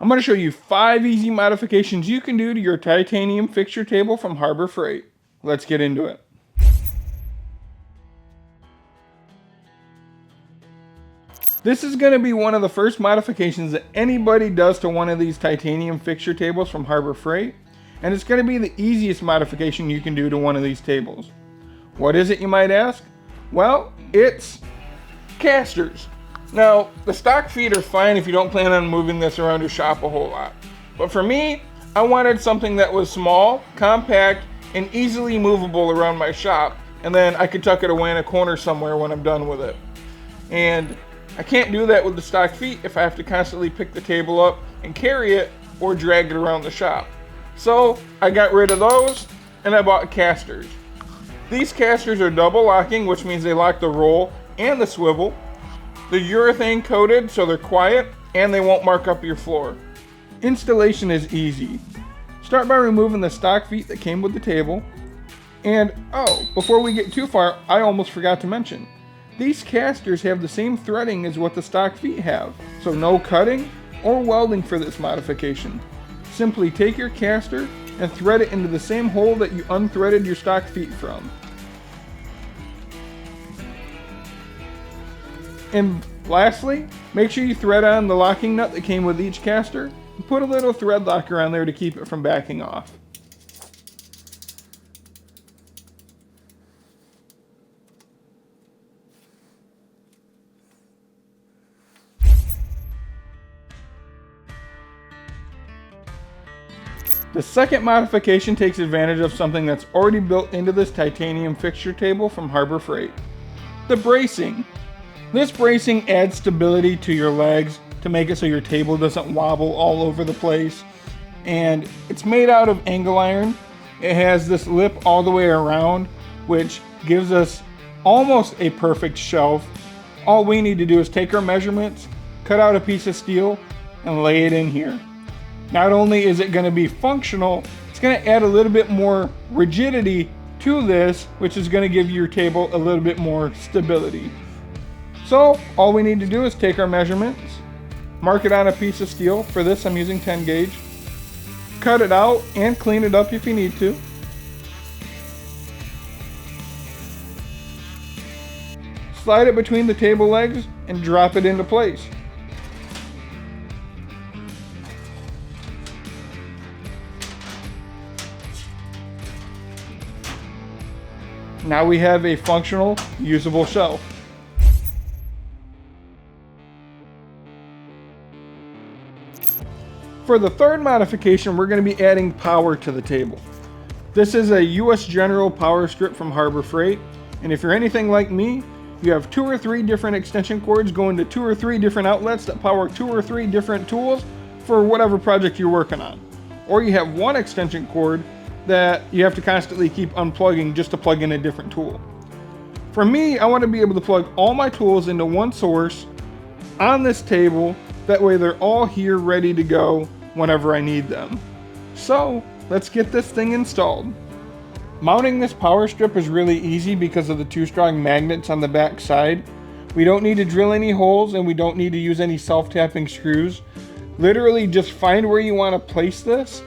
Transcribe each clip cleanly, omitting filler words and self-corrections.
I'm going to show you 5 easy modifications you can do to your titanium fixture table from Harbor Freight. Let's get into it. This is going to be one of the first modifications that anybody does to one of these titanium fixture tables from Harbor Freight, and it's going to be the easiest modification you can do to one of these tables. What is it, you might ask? Well, it's casters. Now, the stock feet are fine if you don't plan on moving this around your shop a whole lot. But for me, I wanted something that was small, compact, and easily movable around my shop, and then I could tuck it away in a corner somewhere when I'm done with it. And I can't do that with the stock feet if I have to constantly pick the table up and carry it or drag it around the shop. So I got rid of those and I bought casters. These casters are double locking, which means they lock the roll and the swivel. They're urethane coated, so they're quiet and they won't mark up your floor. Installation is easy. Start by removing the stock feet that came with the table. And before we get too far, I almost forgot to mention, these casters have the same threading as what the stock feet have, so no cutting or welding for this modification. Simply take your caster and thread it into the same hole that you unthreaded your stock feet from. And lastly, make sure you thread on the locking nut that came with each caster and put a little thread locker on there to keep it from backing off. The second modification takes advantage of something that's already built into this titanium fixture table from Harbor Freight. The bracing. This bracing adds stability to your legs to make it so your table doesn't wobble all over the place. And it's made out of angle iron. It has this lip all the way around, which gives us almost a perfect shelf. All we need to do is take our measurements, cut out a piece of steel, and lay it in here. Not only is it going to be functional, it's going to add a little bit more rigidity to this, which is going to give your table a little bit more stability. So all we need to do is take our measurements, mark it on a piece of steel. For this, I'm using 10 gauge. Cut it out and clean it up if you need to. Slide it between the table legs and drop it into place. Now we have a functional, usable shelf. For the third modification, we're going to be adding power to the table. This is a US General power strip from Harbor Freight, and if you're anything like me, you have 2 or 3 different extension cords going to 2 or 3 different outlets that power 2 or 3 different tools for whatever project you're working on. Or you have one extension cord that you have to constantly keep unplugging just to plug in a different tool. For me, I want to be able to plug all my tools into one source on this table. That way they're all here ready to go whenever I need them. So let's get this thing installed. Mounting this power strip is really easy because of the 2 strong magnets on the back side. We don't need to drill any holes and we don't need to use any self-tapping screws. Literally just find where you want to place this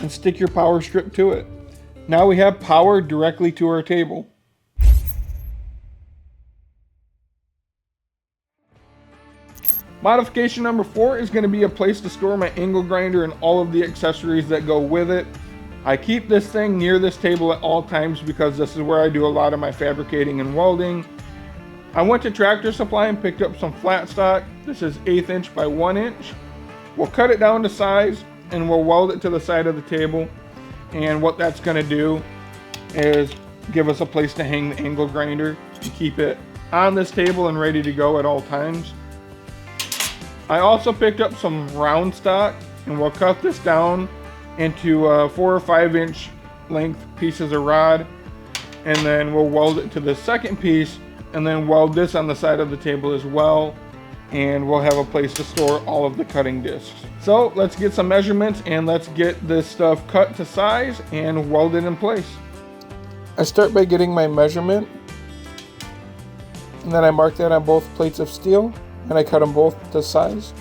and stick your power strip to it. Now we have power directly to our table. Modification number 4 is going to be a place to store my angle grinder and all of the accessories that go with it. I keep this thing near this table at all times because this is where I do a lot of my fabricating and welding. I went to Tractor Supply and picked up some flat stock. This is 1/8 inch by 1 inch. We'll cut it down to size and we'll weld it to the side of the table. And what that's going to do is give us a place to hang the angle grinder and keep it on this table and ready to go at all times. I also picked up some round stock and we'll cut this down into 4 or 5 inch length pieces of rod, and then we'll weld it to the second piece and then weld this on the side of the table as well, and we'll have a place to store all of the cutting discs. So let's get some measurements and let's get this stuff cut to size and welded in place. I start by getting my measurement, and then I mark that on both plates of steel and I cut them both to size.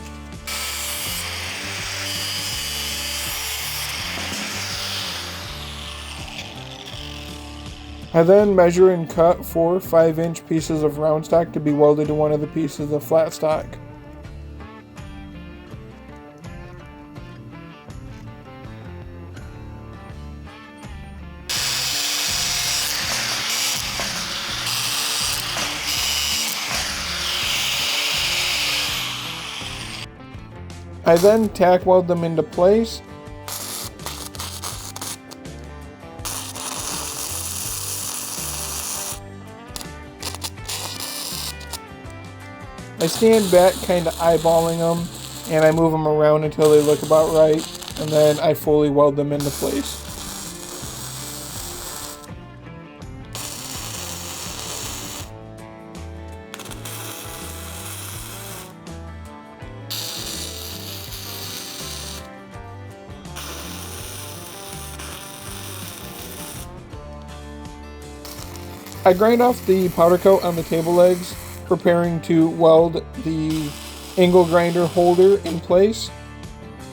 I then measure and cut 4 5-inch pieces of round stock to be welded to one of the pieces of flat stock. I then tack weld them into place. I stand back kind of eyeballing them, and I move them around until they look about right, and then I fully weld them into place. I grind off the powder coat on the table legs, preparing to weld the angle grinder holder in place.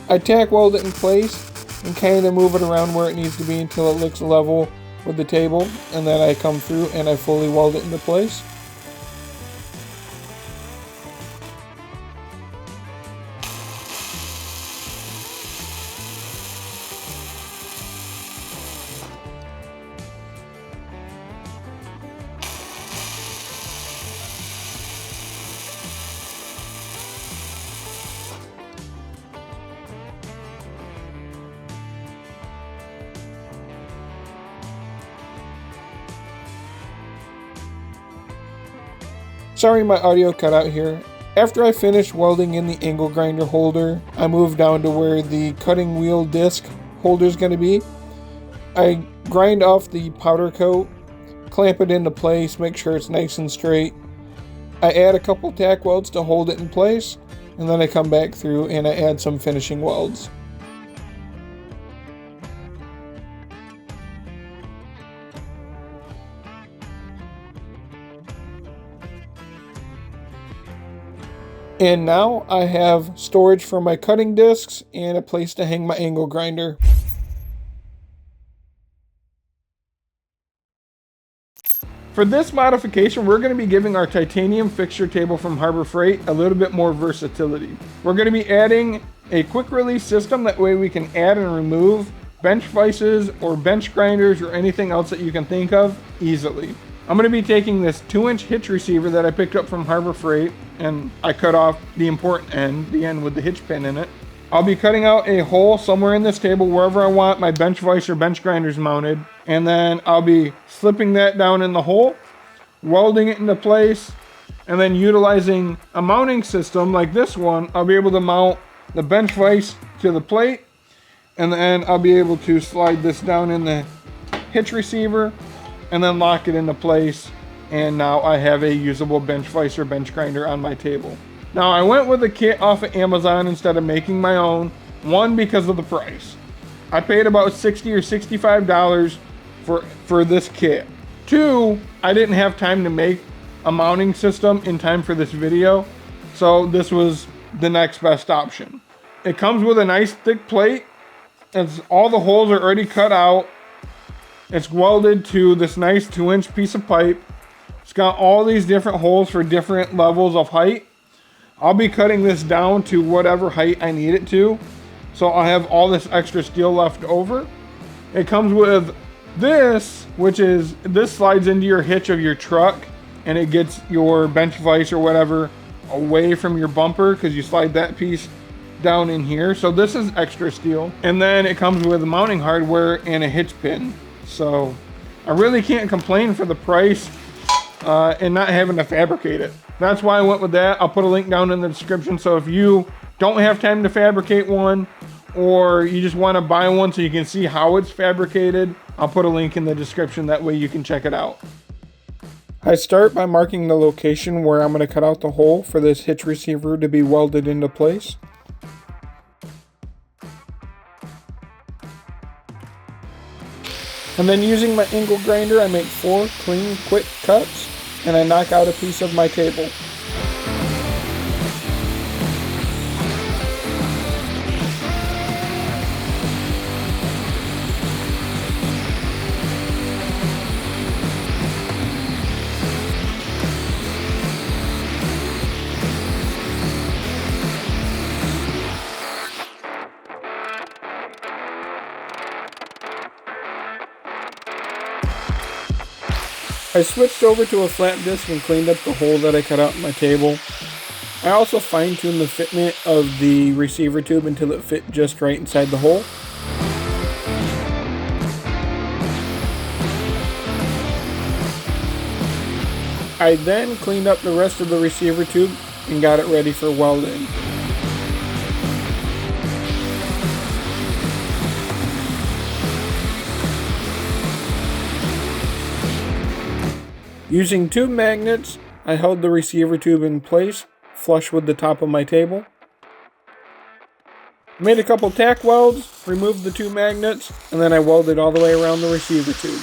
I tack weld it in place and kind of move it around where it needs to be until it looks level with the table, and then I come through and I fully weld it into place. Sorry my audio cut out here. After I finished welding in the angle grinder holder, I moved down to where the cutting wheel disc holder is going to be. I grind off the powder coat, clamp it into place, make sure it's nice and straight. I add a couple tack welds to hold it in place, and then I come back through and I add some finishing welds. And now I have storage for my cutting discs and a place to hang my angle grinder. For this modification, we're going to be giving our titanium fixture table from Harbor Freight a little bit more versatility. We're going to be adding a quick release system, that way we can add and remove bench vices or bench grinders or anything else that you can think of easily. I'm going to be taking this 2-inch hitch receiver that I picked up from Harbor Freight, and I cut off the important end, the end with the hitch pin in it. I'll be cutting out a hole somewhere in this table wherever I want my bench vise or bench grinders mounted, and then I'll be slipping that down in the hole, welding it into place, and then utilizing a mounting system like this one, I'll be able to mount the bench vise to the plate, and then I'll be able to slide this down in the hitch receiver and then lock it into place, and now I have a usable bench vise or bench grinder on my table. Now I went with a kit off of Amazon instead of making my own. One, because of the price. I paid about $60 or $65 for this kit. Two, I didn't have time to make a mounting system in time for this video, so this was the next best option. It comes with a nice thick plate. All the holes are already cut out. It's welded to this nice 2-inch piece of pipe. It's got all these different holes for different levels of height. I'll be cutting this down to whatever height I need it to, so I'll have all this extra steel left over. It comes with this, which is, this slides into your hitch of your truck, and it gets your bench vise or whatever away from your bumper, because you slide that piece down in here. So this is extra steel. And then it comes with mounting hardware and a hitch pin. So I really can't complain for the price and not having to fabricate it. That's why I went with that. I'll put a link down in the description, so if you don't have time to fabricate one, or you just want to buy one so you can see how it's fabricated, I'll put a link in the description, that way you can check it out. I start by marking the location where I'm going to cut out the hole for this hitch receiver to be welded into place. And then using my angle grinder, I make 4 clean, quick cuts, and I knock out a piece of my table. I switched over to a flat disc and cleaned up the hole that I cut out in my table. I also fine-tuned the fitment of the receiver tube until it fit just right inside the hole. I then cleaned up the rest of the receiver tube and got it ready for welding. Using tube magnets, I held the receiver tube in place, flush with the top of my table. Made a couple tack welds, removed the two magnets, and then I welded all the way around the receiver tube.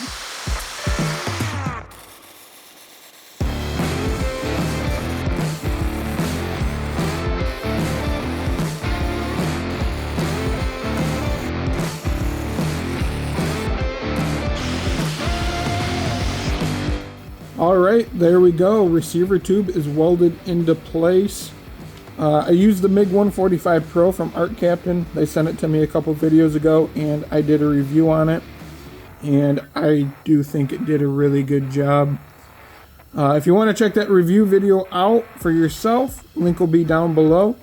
Alright, there we go. Receiver tube is welded into place. I used the MiG 145 Pro from Arccaptain. They sent it to me a couple videos ago and I did a review on it. And I do think it did a really good job. If you want to check that review video out for yourself, link will be down below.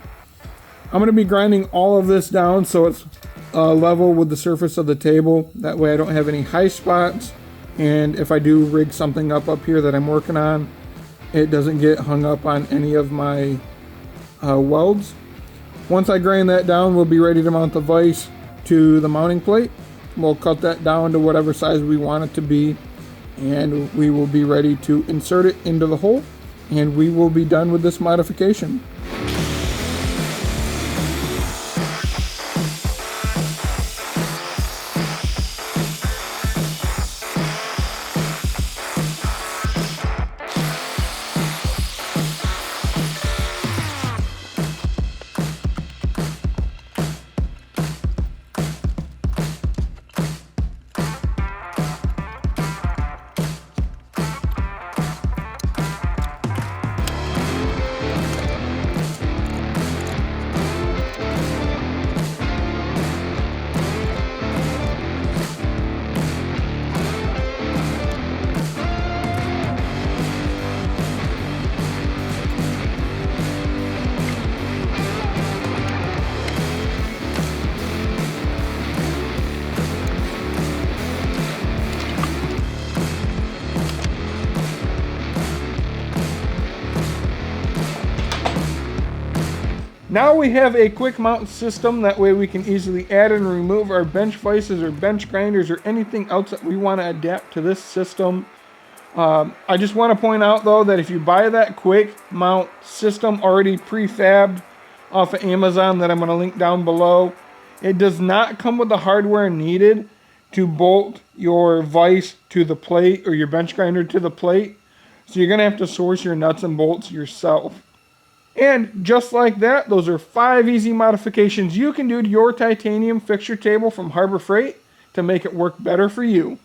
I'm going to be grinding all of this down so it's level with the surface of the table. That way I don't have any high spots. And if I do rig something up here that I'm working on, it doesn't get hung up on any of my welds. Once I grind that down, we'll be ready to mount the vise to the mounting plate. We'll cut that down to whatever size we want it to be, and we will be ready to insert it into the hole, and we will be done with this modification. Now we have a quick mount system, that way we can easily add and remove our bench vices or bench grinders or anything else that we want to adapt to this system. I just want to point out though that if you buy that quick mount system already prefabbed off of Amazon that I'm going to link down below, it does not come with the hardware needed to bolt your vise to the plate or your bench grinder to the plate. So you're going to have to source your nuts and bolts yourself. And just like that, those are 5 easy modifications you can do to your titanium fixture table from Harbor Freight to make it work better for you.